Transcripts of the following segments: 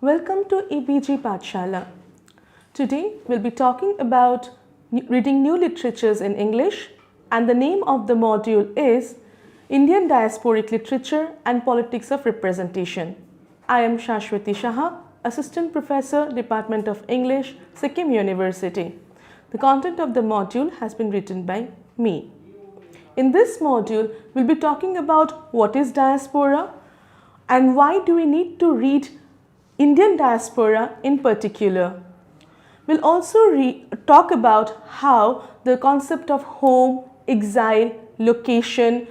Welcome to EBG Pathshala. Today we'll be talking about reading new literatures in English, and the name of the module is Indian Diasporic Literature and Politics of Representation. I am Shashwati Shah, Assistant Professor, Department of English, Sikkim University. The content of the module has been written by me. In this module, we'll be talking about what is diaspora and why do we need to read Indian diaspora in particular. We'll also talk about how the concept of home, exile, location,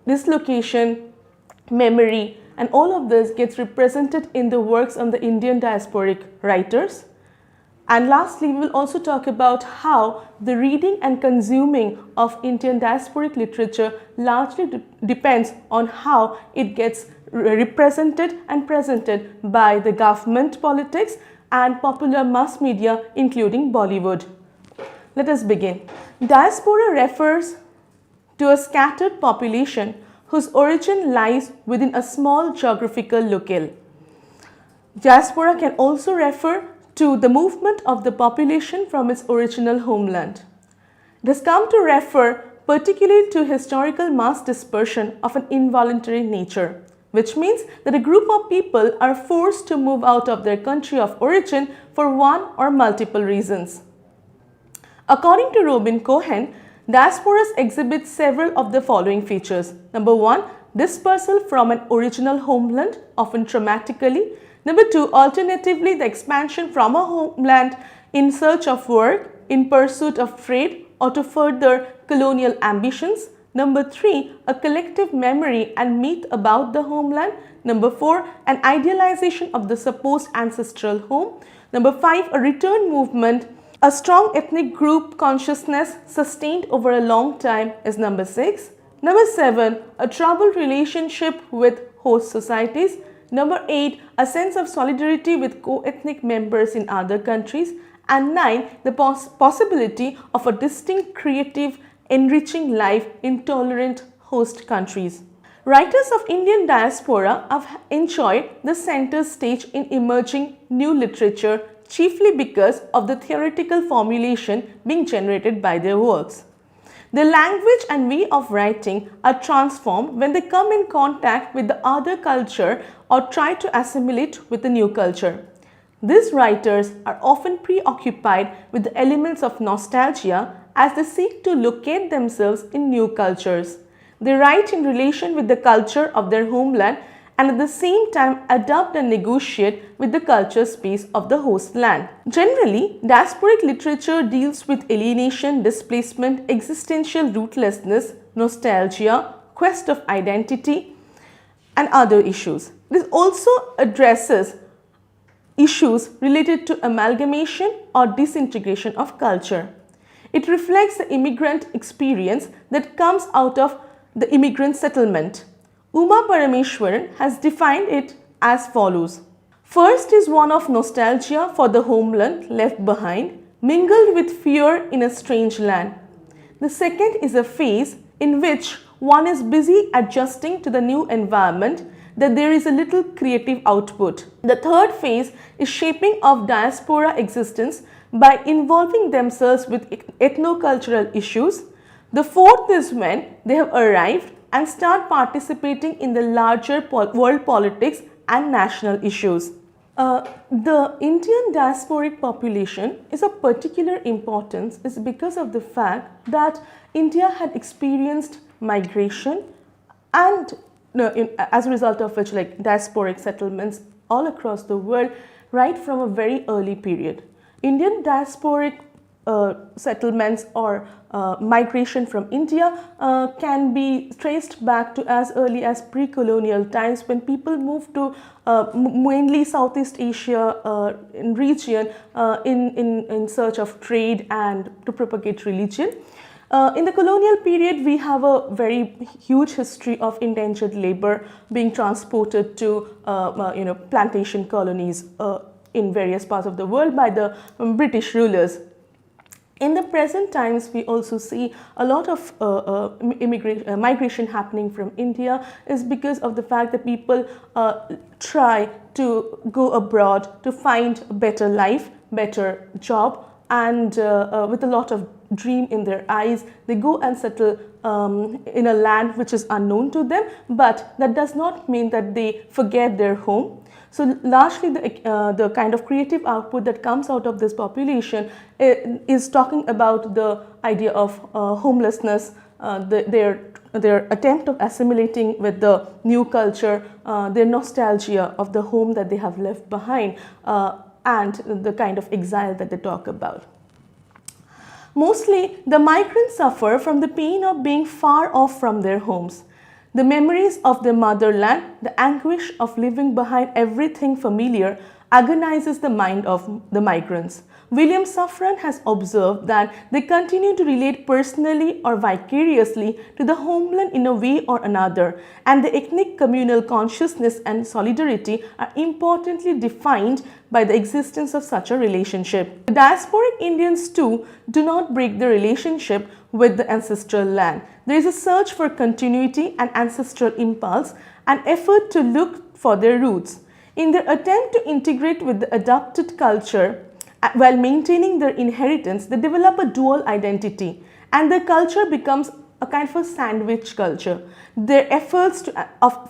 dislocation, memory, and all of this gets represented in the works of the Indian diasporic writers. And lastly, we will also talk about how the reading and consuming of Indian diasporic literature largely depends on how it gets represented and presented by the government politics and popular mass media, including Bollywood. Let us begin. Diaspora refers to a scattered population whose origin lies within a small geographical locale. Diaspora can also refer to the movement of the population from its original homeland. It has come to refer particularly to historical mass dispersion of an involuntary nature, which means that a group of people are forced to move out of their country of origin for one or multiple reasons. According to Robin Cohen, diasporas exhibit several of the following features. Number one, dispersal from an original homeland, often traumatically. Number two, alternatively, the expansion from a homeland in search of work, in pursuit of trade, or to further colonial ambitions. Number three, a collective memory and myth about the homeland. Number four, an idealization of the supposed ancestral home. Number five, a return movement. A strong ethnic group consciousness sustained over a long time is number six. Number seven, a troubled relationship with host societies. Number 8, a sense of solidarity with co-ethnic members in other countries. And 9, the possibility of a distinct, creative, enriching life in tolerant host countries. Writers of Indian diaspora have enjoyed the center stage in emerging new literature, chiefly because of the theoretical formulation being generated by their works. Their language and way of writing are transformed when they come in contact with the other culture or try to assimilate with the new culture. These writers are often preoccupied with the elements of nostalgia as they seek to locate themselves in new cultures. They write in relation with the culture of their homeland and at the same time adapt and negotiate with the culture space of the host land. Generally, diasporic literature deals with alienation, displacement, existential rootlessness, nostalgia, quest of identity, and other issues. This also addresses issues related to amalgamation or disintegration of culture. It reflects the immigrant experience that comes out of the immigrant settlement. Uma Parameshwaran has defined it as follows. First is one of nostalgia for the homeland left behind, mingled with fear in a strange land. The second is a phase in which one is busy adjusting to the new environment, that there is a little creative output. The third phase is shaping of diaspora existence by involving themselves with ethno-cultural issues. The fourth is when they have arrived and start participating in the larger world politics and national issues. The Indian diasporic population is of particular importance is because of the fact that India had experienced migration and as a result of which diasporic settlements all across the world right from a very early period. Indian diasporic settlements or migration from India can be traced back to as early as pre-colonial times when people moved to mainly Southeast Asia region in search of trade and to propagate religion. In the colonial period, we have a very huge history of indentured labor being transported to plantation colonies in various parts of the world by the British rulers. In the present times, we also see a lot of migration happening from India is because of the fact that people try to go abroad to find a better life, better job, and with a lot of dream in their eyes, they go and settle in a land which is unknown to them, but that does not mean that they forget their home. So largely the kind of creative output that comes out of this population is talking about the idea of homelessness, their attempt of assimilating with the new culture, their nostalgia of the home that they have left behind, and the kind of exile that they talk about. Mostly, the migrants suffer from the pain of being far off from their homes. The memories of their motherland, the anguish of leaving behind everything familiar, agonizes the mind of the migrants. William Safran has observed that they continue to relate personally or vicariously to the homeland in a way or another, and the ethnic communal consciousness and solidarity are importantly defined by the existence of such a relationship. The diasporic Indians too do not break the relationship with the ancestral land. There is a search for continuity and ancestral impulse, an effort to look for their roots. In their attempt to integrate with the adopted culture, while maintaining their inheritance, they develop a dual identity, and their culture becomes a kind of a sandwich culture. Their efforts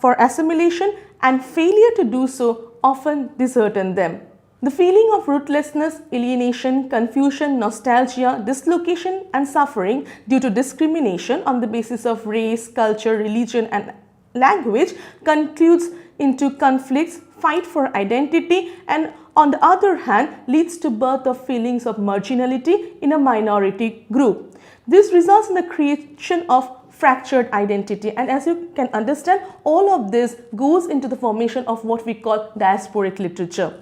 for assimilation and failure to do so often dishearten them. The feeling of rootlessness, alienation, confusion, nostalgia, dislocation and suffering due to discrimination on the basis of race, culture, religion and language concludes into conflicts, fight for identity, and on the other hand leads to birth of feelings of marginality in a minority group. This results in the creation of fractured identity, and as you can understand, all of this goes into the formation of what we call diasporic literature.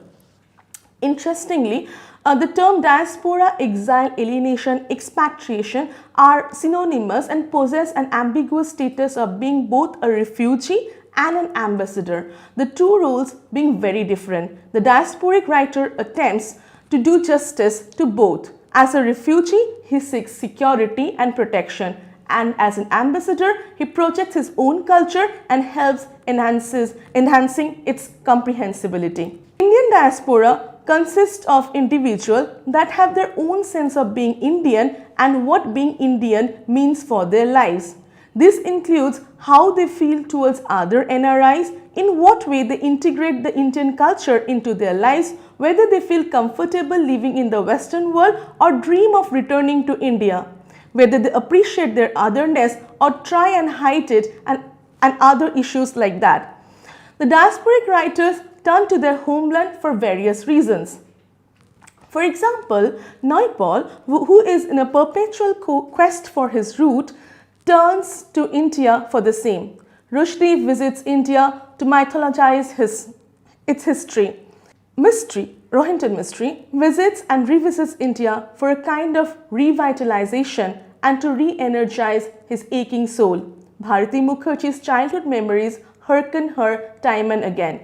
Interestingly, the term diaspora, exile, alienation, expatriation are synonymous and possess an ambiguous status of being both a refugee and an ambassador, the two roles being very different. The diasporic writer attempts to do justice to both. As a refugee, he seeks security and protection, and as an ambassador, he projects his own culture and helps enhancing its comprehensibility. Indian diaspora consists of individuals that have their own sense of being Indian and what being Indian means for their lives. This includes how they feel towards other NRIs, in what way they integrate the Indian culture into their lives, whether they feel comfortable living in the Western world or dream of returning to India, whether they appreciate their otherness or try and hide it, and other issues like that. The diasporic writers turn to their homeland for various reasons. For example, Naipaul, who is in a perpetual quest for his root, turns to India for the same. Rushdie visits India to mythologize its history. Rohinton Mystery visits and revisits India for a kind of revitalization and to re-energize his aching soul. Bharati Mukherjee's childhood memories hearken her time and again.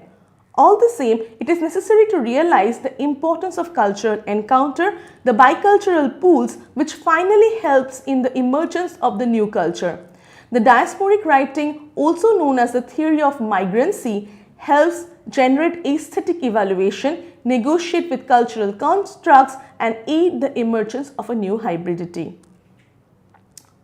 All the same, it is necessary to realize the importance of cultural encounter, the bicultural pools, which finally helps in the emergence of the new culture. The diasporic writing, also known as the theory of migrancy, helps generate aesthetic evaluation, negotiate with cultural constructs, and aid the emergence of a new hybridity.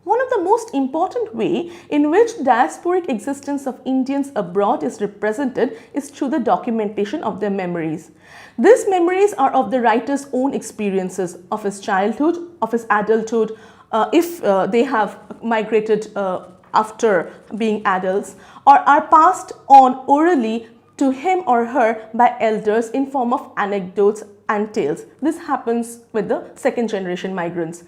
One of the most important ways in which diasporic existence of Indians abroad is represented is through the documentation of their memories. These memories are of the writer's own experiences of his childhood, of his adulthood, if they have migrated after being adults, or are passed on orally to him or her by elders in form of anecdotes and tales. This happens with the second generation migrants.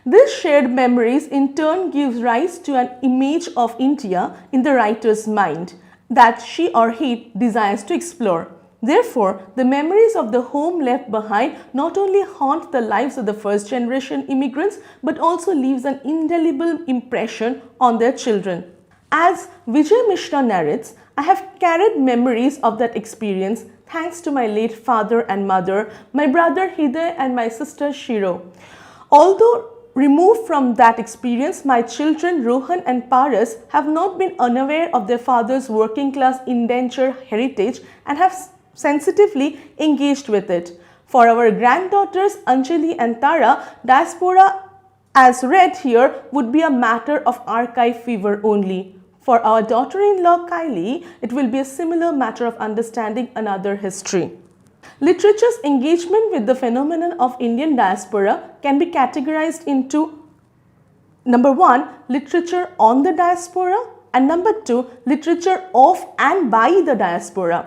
These shared memories in turn gives rise to an image of India in the writer's mind that she or he desires to explore. Therefore, the memories of the home left behind not only haunt the lives of the first generation immigrants but also leaves an indelible impression on their children. As Vijay Mishra narrates, I have carried memories of that experience thanks to my late father and mother, my brother Hriday and my sister Shiro. Although removed from that experience, my children Rohan and Paras have not been unaware of their father's working class indenture heritage and have sensitively engaged with it. For our granddaughters Anjali and Tara, diaspora as read here would be a matter of archive fever only. For our daughter-in-law Kylie, it will be a similar matter of understanding another history. Literature's engagement with the phenomenon of Indian diaspora can be categorized into number 1, literature on the diaspora, and number 2, literature of and by the diaspora.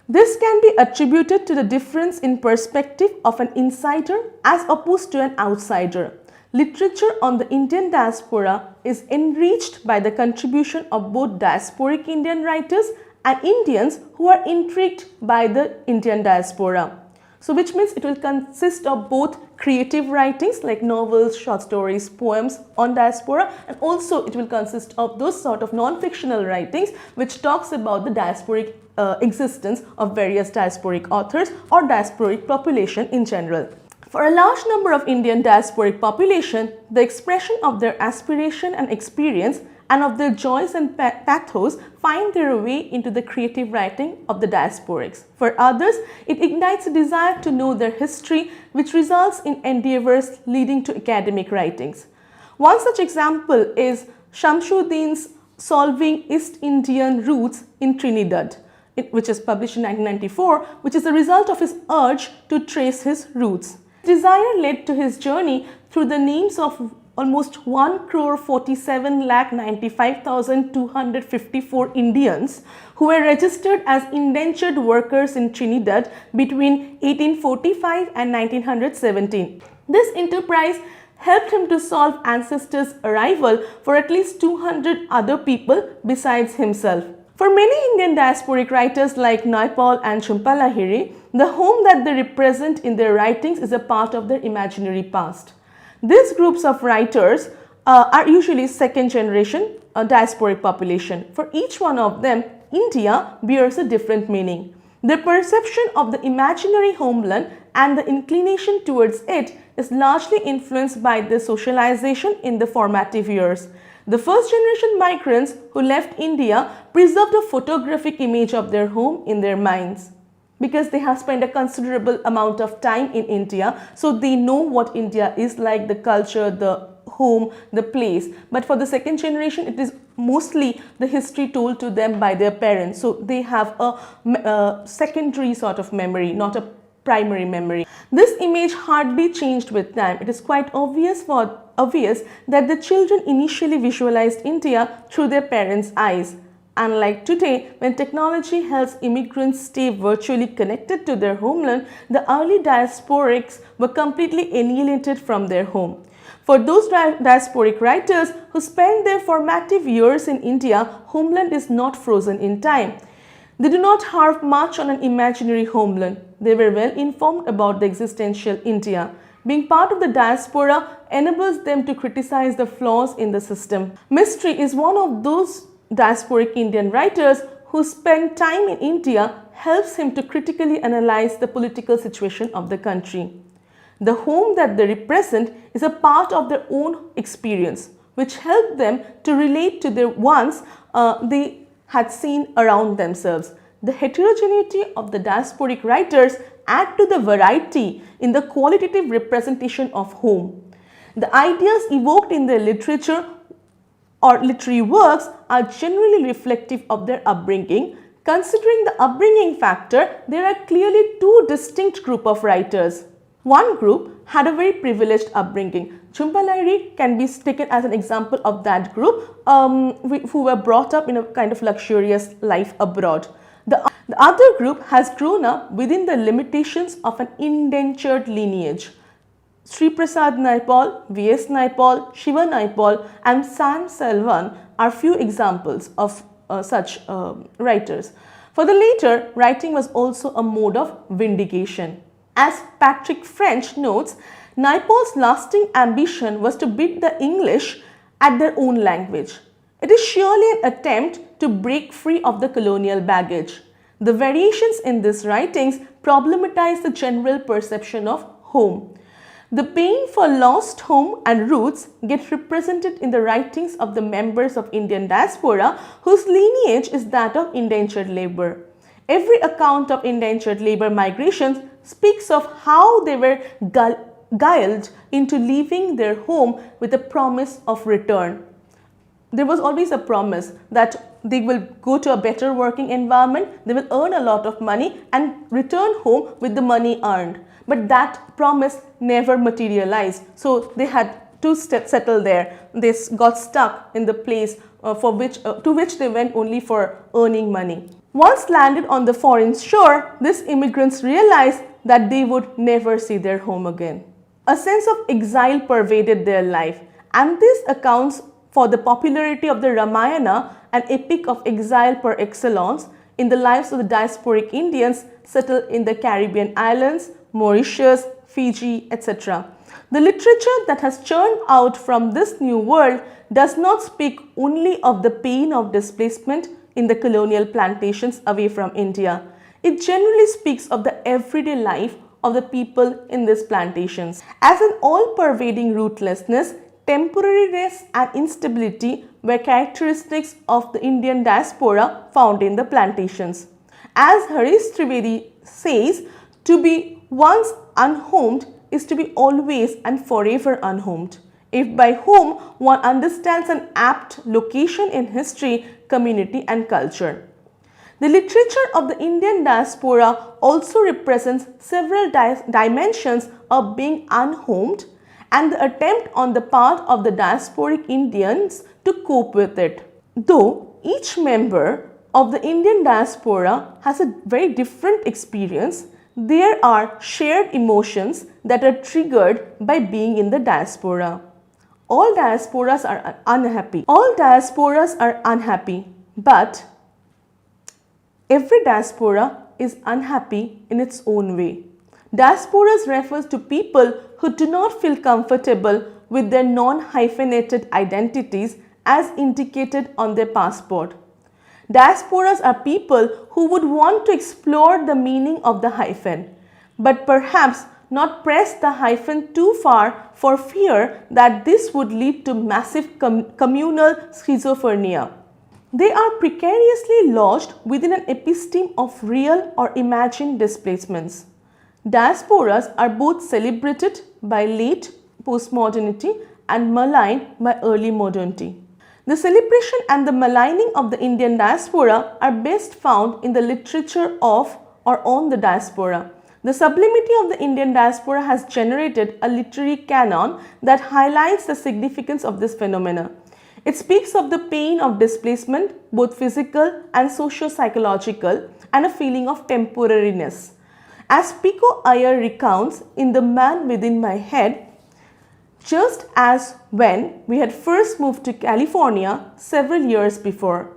This can be attributed to the difference in perspective of an insider as opposed to an outsider. Literature on the Indian diaspora is enriched by the contribution of both diasporic Indian writers and Indians who are intrigued by the Indian diaspora. So which means it will consist of both creative writings like novels, short stories, poems on diaspora, and also it will consist of those sort of non-fictional writings which talks about the diasporic existence of various diasporic authors or diasporic population in general. For a large number of Indian diasporic population, the expression of their aspiration and experience and of their joys and pathos find their way into the creative writing of the diasporics. For others, it ignites a desire to know their history, which results in endeavors leading to academic writings. One such example is Shamsuddin's Solving East Indian Roots in Trinidad, which is published in 1994, which is a result of his urge to trace his roots. Desire led to his journey through the names of almost 1,47,95,254 Indians who were registered as indentured workers in Trinidad between 1845 and 1917. This enterprise helped him to solve ancestors' arrival for at least 200 other people besides himself. For many Indian diasporic writers like Naipaul and Chumpalahiri, the home that they represent in their writings is a part of their imaginary past. These groups of writers are usually second generation diasporic population. For each one of them, India bears a different meaning. Their perception of the imaginary homeland and the inclination towards it is largely influenced by their socialization in the formative years. The first generation migrants who left India preserved a photographic image of their home in their minds because they have spent a considerable amount of time in India, so they know what India is like, the culture, the home, the place. But for the second generation, it is mostly the history told to them by their parents, so they have a secondary sort of memory, not a primary memory. This image hardly changed with time. It is quite obvious that the children initially visualized India through their parents' eyes. Unlike today, when technology helps immigrants stay virtually connected to their homeland, the early diasporics were completely alienated from their home. For those diasporic writers who spent their formative years in India, homeland is not frozen in time. They do not harp much on an imaginary homeland. They were well informed about the existential India. Being part of the diaspora enables them to criticize the flaws in the system. Mistry is one of those diasporic Indian writers who spend time in India helps him to critically analyze the political situation of the country. The home that they represent is a part of their own experience, which helped them to relate to the ones they had seen around themselves. The heterogeneity of the diasporic writers add to the variety in the qualitative representation of home. The ideas evoked in their literature or literary works are generally reflective of their upbringing. Considering the upbringing factor, there are clearly two distinct groups of writers. One group had a very privileged upbringing. Chumpalahiri can be taken as an example of that group who were brought up in a kind of luxurious life abroad. The other group has grown up within the limitations of an indentured lineage. Sri Prasad Naipaul, V.S. Naipaul, Shiva Naipaul and Sam Selvan are few examples of such writers. For the later, writing was also a mode of vindication. As Patrick French notes, Naipaul's lasting ambition was to beat the English at their own language. It is surely an attempt to break free of the colonial baggage. The variations in these writings problematize the general perception of home. The pain for lost home and roots get represented in the writings of the members of Indian diaspora whose lineage is that of indentured labor. Every account of indentured labor migrations speaks of how they were guiled into leaving their home with a promise of return. There was always a promise that they will go to a better working environment, they will earn a lot of money and return home with the money earned. But that promise never materialized. So they had to settle there. They got stuck in the place to which they went only for earning money. Once landed on the foreign shore, these immigrants realized that they would never see their home again. A sense of exile pervaded their life, and this accounts for the popularity of the Ramayana, an epic of exile par excellence, in the lives of the diasporic Indians settled in the Caribbean islands, Mauritius, Fiji, etc. The literature that has churned out from this new world does not speak only of the pain of displacement in the colonial plantations away from India. It generally speaks of the everyday life of the people in these plantations. As an all-pervading rootlessness, temporariness and instability were characteristics of the Indian diaspora found in the plantations. As Harish Trivedi says, to be once unhomed is to be always and forever unhomed. If by home one understands an apt location in history, community and culture. The literature of the Indian diaspora also represents several dimensions of being unhomed and the attempt on the part of the diasporic Indians to cope with it. Though each member of the Indian diaspora has a very different experience, there are shared emotions that are triggered by being in the diaspora. All diasporas are unhappy. All diasporas are unhappy, but every diaspora is unhappy in its own way. Diasporas refers to people who do not feel comfortable with their non-hyphenated identities as indicated on their passport. Diasporas are people who would want to explore the meaning of the hyphen, but perhaps not press the hyphen too far for fear that this would lead to massive communal schizophrenia. They are precariously lodged within an episteme of real or imagined displacements. Diasporas are both celebrated by late postmodernity and maligned by early modernity. The celebration and the maligning of the Indian diaspora are best found in the literature of or on the diaspora. The sublimity of the Indian diaspora has generated a literary canon that highlights the significance of this phenomena. It speaks of the pain of displacement, both physical and socio-psychological, and a feeling of temporariness. As Pico Iyer recounts in The Man Within My Head, just as when we had first moved to California several years before.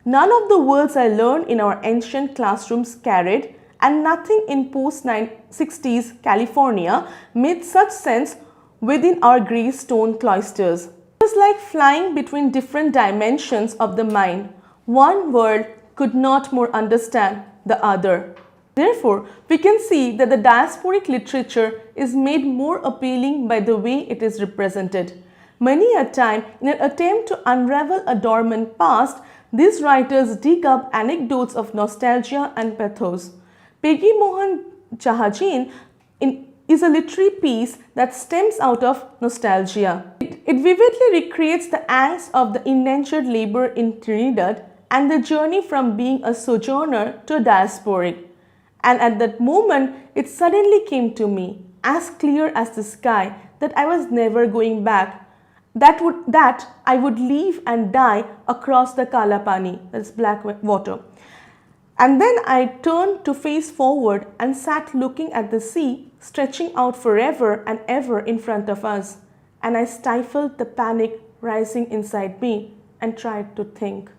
None of the words I learned in our ancient classrooms carried, and nothing in post-60s California made such sense within our grey stone cloisters. It was like flying between different dimensions of the mind. One world could not more understand the other. Therefore, we can see that the diasporic literature is made more appealing by the way it is represented. Many a time, in an attempt to unravel a dormant past, these writers dig up anecdotes of nostalgia and pathos. Peggy Mohan Jahajin is a literary piece that stems out of nostalgia. It vividly recreates the angst of the indentured labor in Trinidad and the journey from being a sojourner to a diasporic. And at that moment, it suddenly came to me, as clear as the sky, that I was never going back. That I would leave and die across the Kalapani, that's black water. And then I turned to face forward and sat looking at the sea, stretching out forever and ever in front of us. And I stifled the panic rising inside me and tried to think.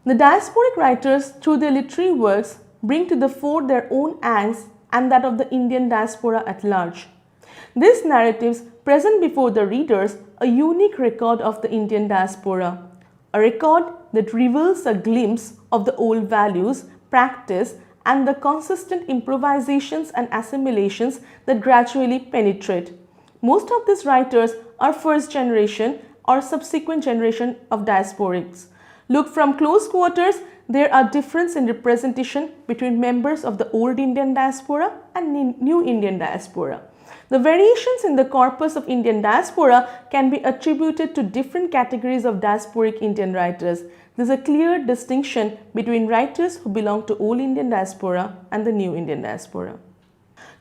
The diasporic writers, through their literary works, bring to the fore their own angst and that of the Indian diaspora at large. These narratives present before the readers a unique record of the Indian diaspora, a record that reveals a glimpse of the old values, practice, and the consistent improvisations and assimilations that gradually penetrate. Most of these writers are first generation or subsequent generation of diasporics. Look from close quarters, there are differences in representation between members of the old Indian diaspora and new Indian diaspora. The variations in the corpus of Indian diaspora can be attributed to different categories of diasporic Indian writers. There is a clear distinction between writers who belong to old Indian diaspora and the new Indian diaspora.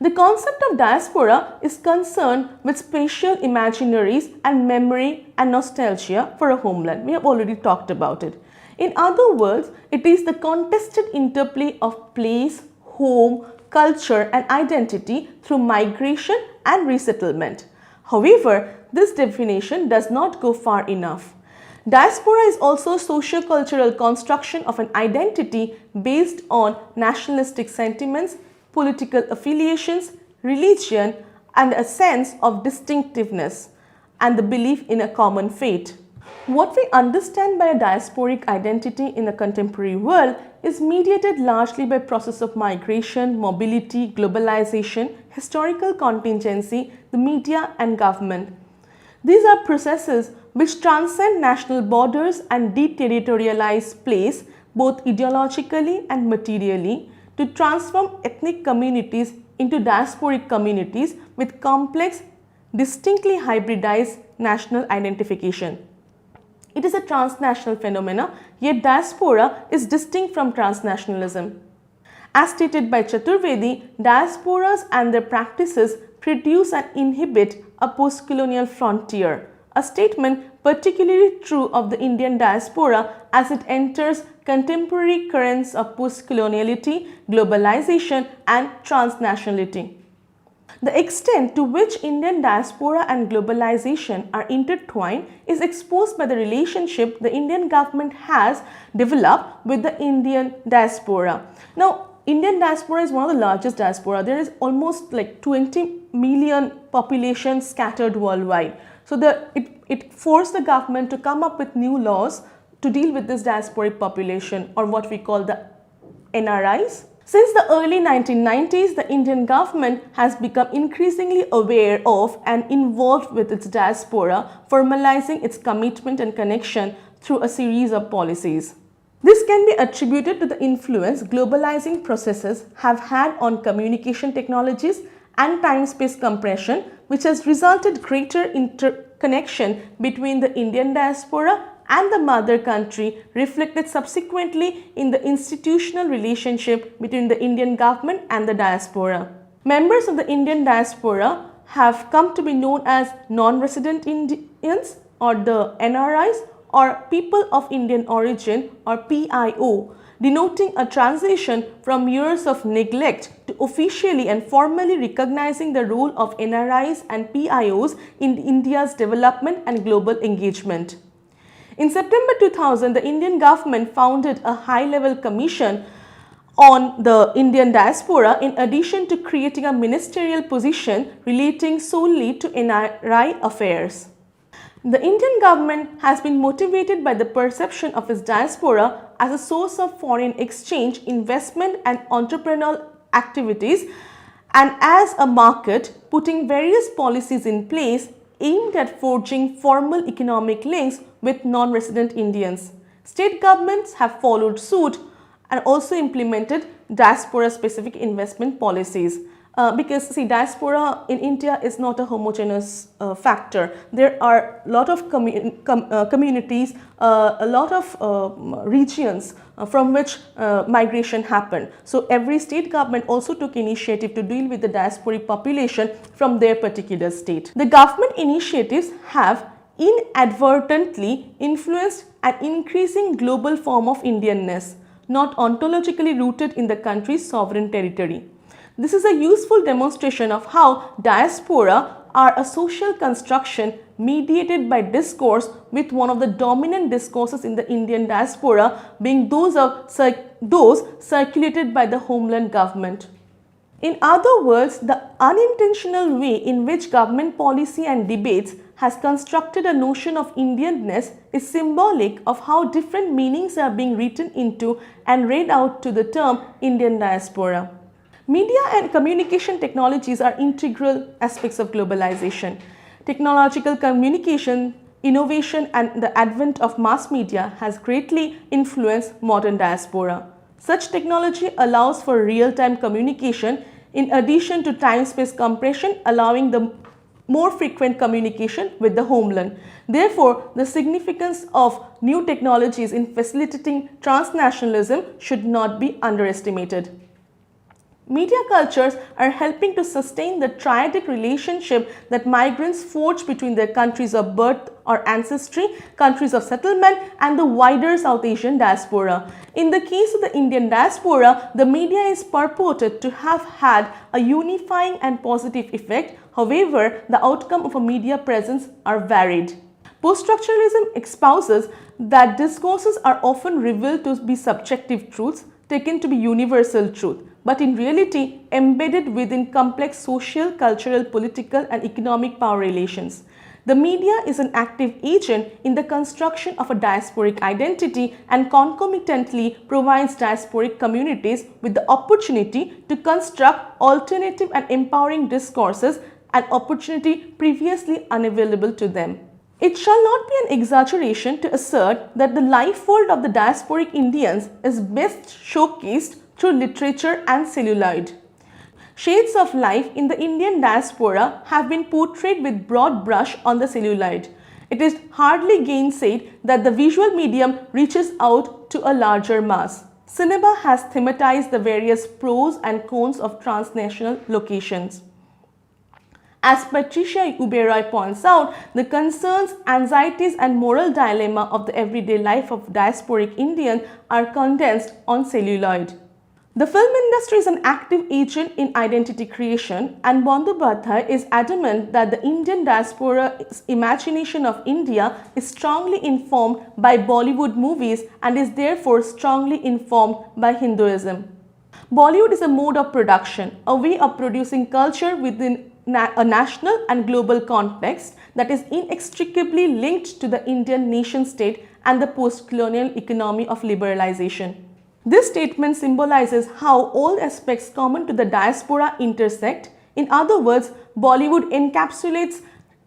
The concept of diaspora is concerned with spatial imaginaries and memory and nostalgia for a homeland. We have already talked about it. In other words, it is the contested interplay of place, home, culture and identity through migration and resettlement. However, this definition does not go far enough. Diaspora is also a socio-cultural construction of an identity based on nationalistic sentiments, political affiliations, religion, and a sense of distinctiveness and the belief in a common fate. What we understand by a diasporic identity in the contemporary world is mediated largely by process of migration, mobility, globalization, historical contingency, the media and government. These are processes which transcend national borders and deterritorialize place both ideologically and materially to transform ethnic communities into diasporic communities with complex, distinctly hybridized national identification. It is a transnational phenomena, yet diaspora is distinct from transnationalism. As stated by Chaturvedi, diasporas and their practices produce and inhibit a post-colonial frontier, a statement particularly true of the Indian diaspora as it enters contemporary currents of post-coloniality, globalization and transnationality. The extent to which Indian diaspora and globalization are intertwined is exposed by the relationship the Indian government has developed with the Indian diaspora. Now, Indian diaspora is one of the largest diaspora. There is almost like 20 million population scattered worldwide. So it forced the government to come up with new laws to deal with this diasporic population, or what we call the NRIs. Since the early 1990s, the Indian government has become increasingly aware of and involved with its diaspora, formalizing its commitment and connection through a series of policies. This can be attributed to the influence globalizing processes have had on communication technologies and time-space compression, which has resulted greater interconnection between the Indian diaspora and the mother country, reflected subsequently in the institutional relationship between the Indian government and the diaspora. Members of the Indian diaspora have come to be known as non-resident Indians, or the NRIs, or people of Indian origin, or PIO, denoting a transition from years of neglect to officially and formally recognizing the role of NRIs and PIOs in India's development and global engagement. In September 2000, the Indian government founded a high-level commission on the Indian diaspora in addition to creating a ministerial position relating solely to NRI affairs. The Indian government has been motivated by the perception of its diaspora as a source of foreign exchange, investment and entrepreneurial activities, and as a market, putting various policies in place aimed at forging formal economic links with non-resident Indians. State governments have followed suit and also implemented diaspora-specific investment policies. Because see, diaspora in India is not a homogeneous factor. There are a lot of communities, a lot of regions from which migration happened. So every state government also took initiative to deal with the diasporic population from their particular state. The government initiatives have inadvertently influenced an increasing global form of Indianness, not ontologically rooted in the country's sovereign territory. This is a useful demonstration of how diaspora are a social construction mediated by discourse, with one of the dominant discourses in the Indian diaspora being those circulated by the homeland government. In other words, the unintentional way in which government policy and debates has constructed a notion of Indianness is symbolic of how different meanings are being written into and read out to the term Indian diaspora. Media and communication technologies are integral aspects of globalization. Technological communication, innovation, and the advent of mass media has greatly influenced modern diaspora. Such technology allows for real-time communication in addition to time-space compression, allowing the more frequent communication with the homeland. Therefore, the significance of new technologies in facilitating transnationalism should not be underestimated. Media cultures are helping to sustain the triadic relationship that migrants forge between their countries of birth or ancestry, countries of settlement, and the wider South Asian diaspora. In the case of the Indian diaspora, the media is purported to have had a unifying and positive effect. However, the outcome of a media presence are varied. Post-structuralism espouses that discourses are often revealed to be subjective truths, taken to be universal truth, but in reality embedded within complex social, cultural, political, and economic power relations. The media is an active agent in the construction of a diasporic identity and concomitantly provides diasporic communities with the opportunity to construct alternative and empowering discourses, an opportunity previously unavailable to them. It shall not be an exaggeration to assert that the life world of the diasporic Indians is best showcased through literature and celluloid. Shades of life in the Indian diaspora have been portrayed with broad brush on the celluloid. It is hardly gainsaid that the visual medium reaches out to a larger mass. Cinema has thematized the various pros and cons of transnational locations. As Patricia Uberoy points out, the concerns, anxieties, and moral dilemma of the everyday life of diasporic Indian are condensed on celluloid. The film industry is an active agent in identity creation, and Bandyopadhyay is adamant that the Indian diaspora's imagination of India is strongly informed by Bollywood movies and is therefore strongly informed by Hinduism. Bollywood is a mode of production, a way of producing culture within a national and global context that is inextricably linked to the Indian nation-state and the post-colonial economy of liberalization. This statement symbolizes how all aspects common to the diaspora intersect. In other words, Bollywood encapsulates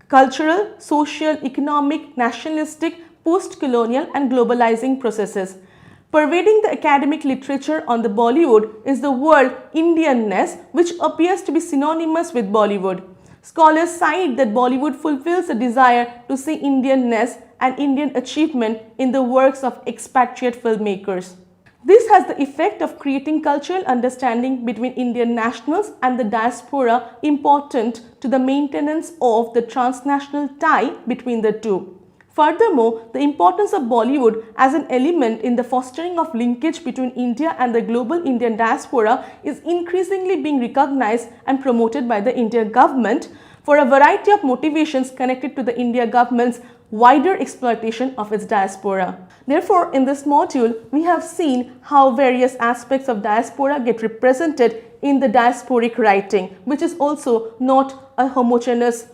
cultural, social, economic, nationalistic, post-colonial and globalizing processes. Pervading the academic literature on the Bollywood is the word Indianness, which appears to be synonymous with Bollywood. Scholars cite that Bollywood fulfills a desire to see Indianness and Indian achievement in the works of expatriate filmmakers. This has the effect of creating cultural understanding between Indian nationals and the diaspora, important to the maintenance of the transnational tie between the two. Furthermore, the importance of Bollywood as an element in the fostering of linkage between India and the global Indian diaspora is increasingly being recognized and promoted by the Indian government for a variety of motivations connected to the India government's wider exploitation of its diaspora. Therefore, in this module, we have seen how various aspects of diaspora get represented in the diasporic writing, which is also not a homogeneous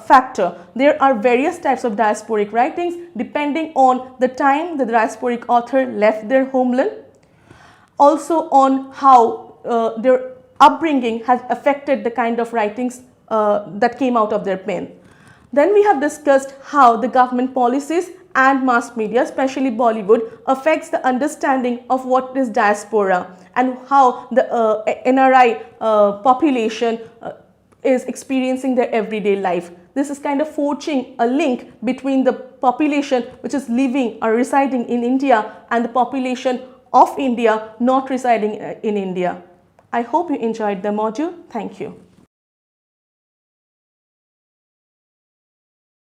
factor. There are various types of diasporic writings depending on the time the diasporic author left their homeland, also on how their upbringing has affected the kind of writings that came out of their pen. Then we have discussed how the government policies and mass media, especially Bollywood, affects the understanding of what is diaspora and how the NRI population is experiencing their everyday life. This is kind of forging a link between the population which is living or residing in India and the population of India not residing in India. I hope you enjoyed the module. Thank you.